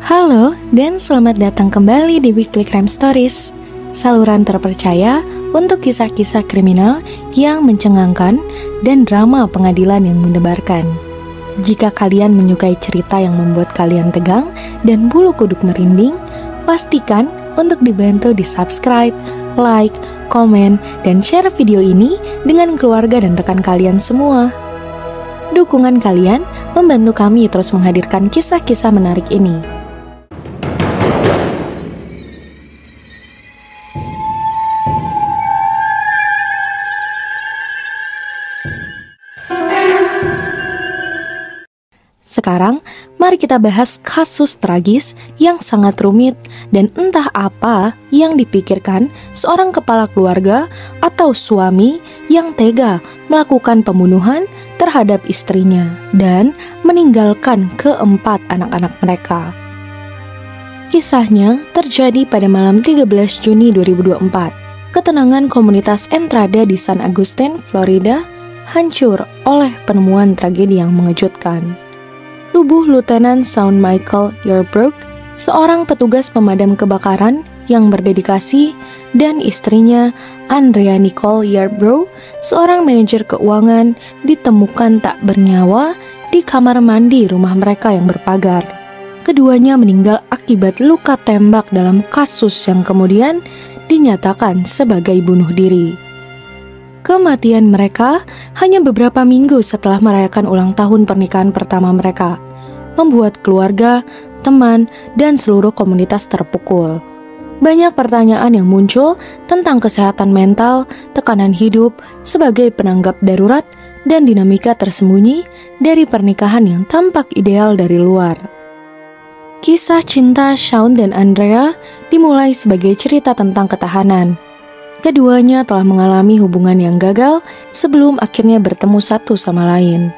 Halo dan selamat datang kembali di Weekly Crime Stories, saluran terpercaya untuk kisah-kisah kriminal yang mencengangkan dan drama pengadilan yang mendebarkan. Jika kalian menyukai cerita yang membuat kalian tegang dan bulu kuduk merinding, pastikan untuk dibantu di subscribe, like, komen, dan share video ini dengan keluarga dan rekan kalian semua. Dukungan kalian membantu kami terus menghadirkan kisah-kisah menarik ini. Sekarang, mari kita bahas kasus tragis yang sangat rumit dan entah apa yang dipikirkan seorang kepala keluarga atau suami yang tega melakukan pembunuhan terhadap istrinya dan meninggalkan keempat anak-anak mereka. Kisahnya terjadi pada malam 13 Juni 2024. Ketenangan komunitas Entrada di San Agustin, Florida, hancur oleh penemuan tragedi yang mengejutkan. Tubuh Lieutenant Shawn Michael Yarbrough, seorang petugas pemadam kebakaran yang berdedikasi, dan istrinya Andrea Nicole Yarbrough, seorang manajer keuangan, ditemukan tak bernyawa di kamar mandi rumah mereka yang berpagar. Keduanya meninggal akibat luka tembak dalam kasus yang kemudian dinyatakan sebagai bunuh diri. Kematian mereka hanya beberapa minggu setelah merayakan ulang tahun pernikahan pertama mereka, membuat keluarga, teman, dan seluruh komunitas terpukul. Banyak pertanyaan yang muncul tentang kesehatan mental, tekanan hidup sebagai penanggap darurat, dan dinamika tersembunyi dari pernikahan yang tampak ideal dari luar. Kisah cinta Shawn dan Andrea dimulai sebagai cerita tentang ketahanan. Keduanya telah mengalami hubungan yang gagal sebelum akhirnya bertemu satu sama lain.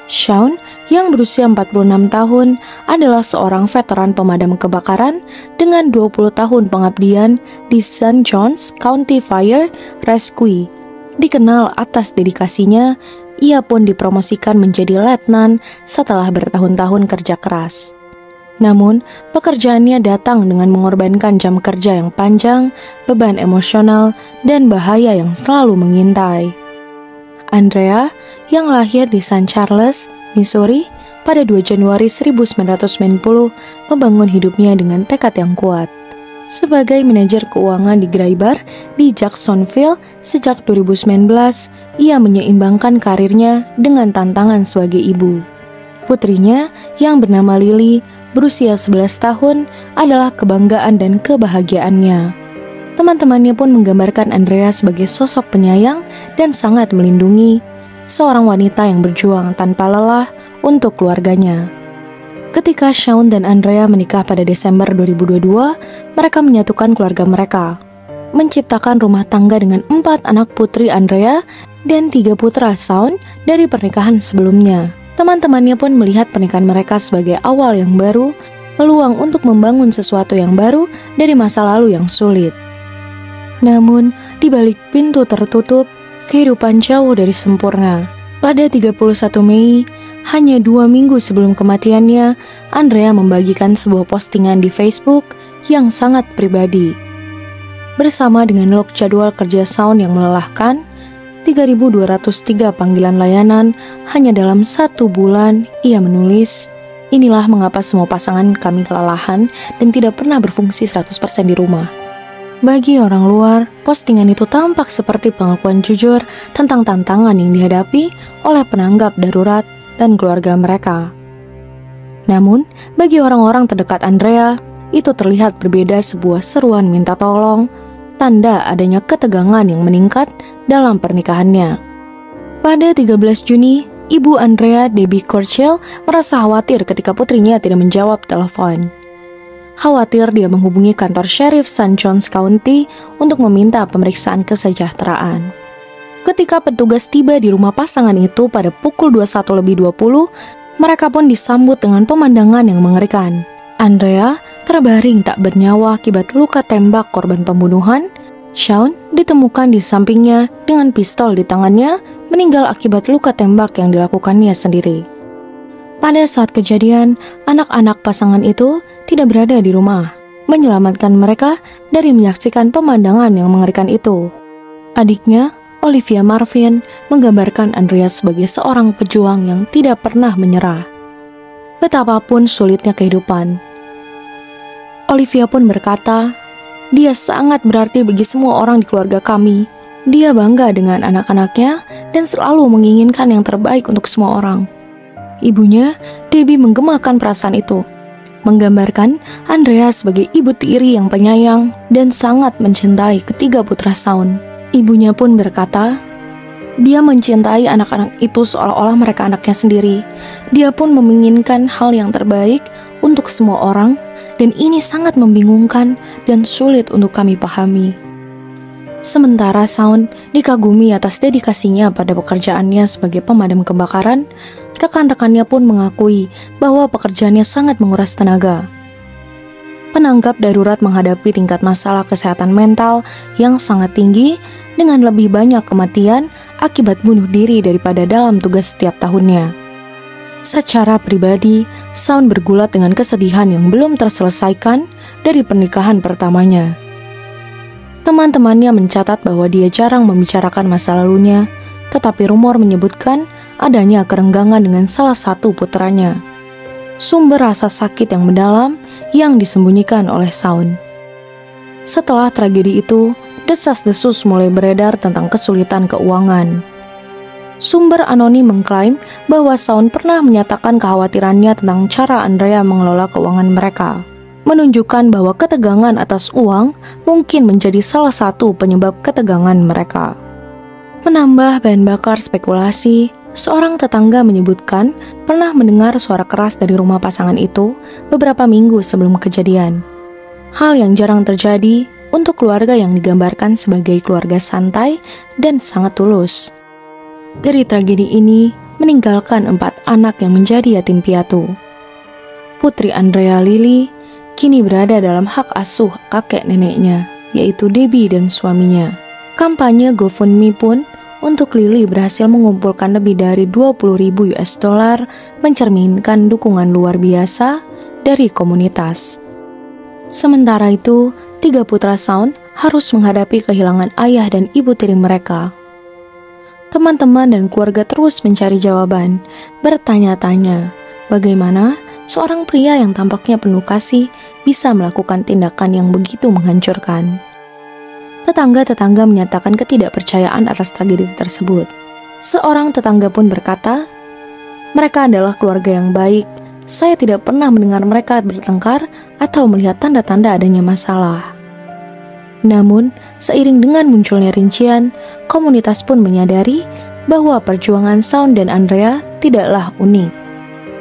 Shawn, yang berusia 46 tahun, adalah seorang veteran pemadam kebakaran dengan 20 tahun pengabdian di St. Johns County Fire Rescue. Dikenal atas dedikasinya, ia pun dipromosikan menjadi letnan setelah bertahun-tahun kerja keras. Namun, pekerjaannya datang dengan mengorbankan jam kerja yang panjang, beban emosional, dan bahaya yang selalu mengintai. Andrea, yang lahir di St. Charles, Missouri, pada 2 Januari 1990, membangun hidupnya dengan tekad yang kuat. Sebagai manajer keuangan di Graybar di Jacksonville sejak 2019, ia menyeimbangkan karirnya dengan tantangan sebagai ibu. Putrinya, yang bernama Lily, berusia 11 tahun, adalah kebanggaan dan kebahagiaannya. Teman-temannya pun menggambarkan Andrea sebagai sosok penyayang dan sangat melindungi, seorang wanita yang berjuang tanpa lelah untuk keluarganya. Ketika Shawn dan Andrea menikah pada Desember 2022, mereka menyatukan keluarga mereka, menciptakan rumah tangga dengan 4 anak putri Andrea dan 3 putra Shawn dari pernikahan sebelumnya. Teman-temannya pun melihat pernikahan mereka sebagai awal yang baru, peluang untuk membangun sesuatu yang baru dari masa lalu yang sulit. Namun, di balik pintu tertutup, kehidupan jauh dari sempurna. Pada 31 Mei, hanya 2 minggu sebelum kematiannya, Andrea membagikan sebuah postingan di Facebook yang sangat pribadi. Bersama dengan log jadwal kerja Shawn yang melelahkan, 3.203 panggilan layanan hanya dalam 1 bulan, ia menulis, "Inilah mengapa semua pasangan kami kelelahan dan tidak pernah berfungsi 100% di rumah." Bagi orang luar, postingan itu tampak seperti pengakuan jujur tentang tantangan yang dihadapi oleh penanggap darurat dan keluarga mereka. Namun, bagi orang-orang terdekat Andrea, itu terlihat berbeda, sebuah seruan minta tolong, tanda adanya ketegangan yang meningkat dalam pernikahannya. Pada 13 Juni, ibu Andrea, Debbie Corchell, merasa khawatir ketika putrinya tidak menjawab telepon. Khawatir, dia menghubungi kantor Sheriff St. Johns County untuk meminta pemeriksaan kesejahteraan. Ketika petugas tiba di rumah pasangan itu pada pukul 21.20, mereka pun disambut dengan pemandangan yang mengerikan. Andrea terbaring tak bernyawa akibat luka tembak korban pembunuhan. Shawn ditemukan di sampingnya dengan pistol di tangannya, meninggal akibat luka tembak yang dilakukannya sendiri. Pada saat kejadian, anak-anak pasangan itu tidak berada di rumah, menyelamatkan mereka dari menyaksikan pemandangan yang mengerikan itu. Adiknya, Olivia Marvin, menggambarkan Andreas sebagai seorang pejuang yang tidak pernah menyerah. Betapapun sulitnya kehidupan. Olivia pun berkata, "Dia sangat berarti bagi semua orang di keluarga kami. Dia bangga dengan anak-anaknya dan selalu menginginkan yang terbaik untuk semua orang." Ibunya, Debbie, menggemakan perasaan itu, menggambarkan Andreas sebagai ibu tiri yang penyayang dan sangat mencintai ketiga putra Shaun. Ibunya pun berkata, "Dia mencintai anak-anak itu seolah-olah mereka anaknya sendiri. Dia pun menginginkan hal yang terbaik untuk semua orang, dan ini sangat membingungkan dan sulit untuk kami pahami." Sementara Shaun dikagumi atas dedikasinya pada pekerjaannya sebagai pemadam kebakaran, rekan-rekannya pun mengakui bahwa pekerjaannya sangat menguras tenaga. Penanggap darurat menghadapi tingkat masalah kesehatan mental yang sangat tinggi dengan lebih banyak kematian akibat bunuh diri daripada dalam tugas setiap tahunnya. Secara pribadi, Shaun bergulat dengan kesedihan yang belum terselesaikan dari pernikahan pertamanya. Teman-temannya mencatat bahwa dia jarang membicarakan masa lalunya, tetapi rumor menyebutkan adanya kerenggangan dengan salah satu putranya. Sumber rasa sakit yang mendalam yang disembunyikan oleh Shaun. Setelah tragedi itu, desas-desus mulai beredar tentang kesulitan keuangan. Sumber anonim mengklaim bahwa Shaun pernah menyatakan kekhawatirannya tentang cara Andrea mengelola keuangan mereka, menunjukkan bahwa ketegangan atas uang mungkin menjadi salah satu penyebab ketegangan mereka. Menambah bahan bakar spekulasi, seorang tetangga menyebutkan pernah mendengar suara keras dari rumah pasangan itu beberapa minggu sebelum kejadian. Hal yang jarang terjadi untuk keluarga yang digambarkan sebagai keluarga santai dan sangat tulus. Dari tragedi ini meninggalkan 4 anak yang menjadi yatim piatu. Putri Andrea Lily kini berada dalam hak asuh kakek neneknya, yaitu Debbie dan suaminya. Kampanye GoFundMe pun untuk Lily berhasil mengumpulkan lebih dari $20.000, mencerminkan dukungan luar biasa dari komunitas. Sementara itu, 3 putra Shaun harus menghadapi kehilangan ayah dan ibu tiri mereka. Teman-teman dan keluarga terus mencari jawaban, bertanya-tanya, bagaimana seorang pria yang tampaknya penuh kasih bisa melakukan tindakan yang begitu menghancurkan. Tetangga-tetangga menyatakan ketidakpercayaan atas tragedi tersebut. Seorang tetangga pun berkata, "Mereka adalah keluarga yang baik. Saya tidak pernah mendengar mereka bertengkar atau melihat tanda-tanda adanya masalah." Namun, seiring dengan munculnya rincian, komunitas pun menyadari bahwa perjuangan Shaun dan Andrea tidaklah unik.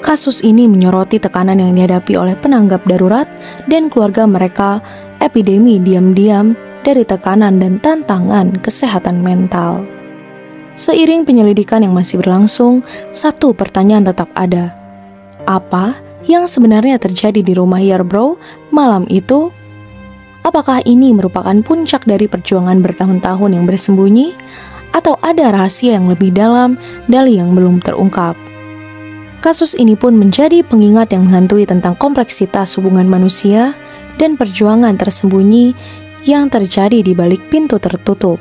Kasus ini menyoroti tekanan yang dihadapi oleh penanggap darurat dan keluarga mereka, epidemi diam-diam dari tekanan dan tantangan kesehatan mental. Seiring penyelidikan yang masih berlangsung, satu pertanyaan tetap ada. Apa yang sebenarnya terjadi di rumah Yarbrough malam itu? Apakah ini merupakan puncak dari perjuangan bertahun-tahun yang bersembunyi, atau ada rahasia yang lebih dalam dari yang belum terungkap? Kasus ini pun menjadi pengingat yang menghantui tentang kompleksitas hubungan manusia dan perjuangan tersembunyi yang terjadi di balik pintu tertutup.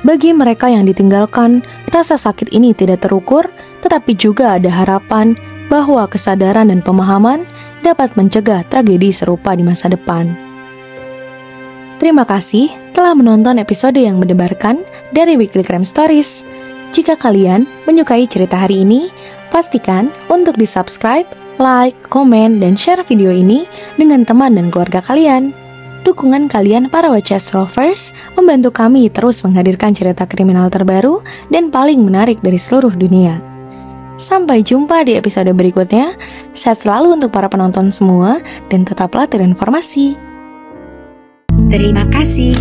Bagi mereka yang ditinggalkan, rasa sakit ini tidak terukur, tetapi juga ada harapan bahwa kesadaran dan pemahaman dapat mencegah tragedi serupa di masa depan. Terima kasih telah menonton episode yang mendebarkan dari Weekly Crime Stories. Jika kalian menyukai cerita hari ini, pastikan untuk di-subscribe, like, komen, dan share video ini dengan teman dan keluarga kalian. Dukungan kalian para watchers lovers membantu kami terus menghadirkan cerita kriminal terbaru dan paling menarik dari seluruh dunia. Sampai jumpa di episode berikutnya. Sehat selalu untuk para penonton semua dan tetaplah terinformasi. Terima kasih.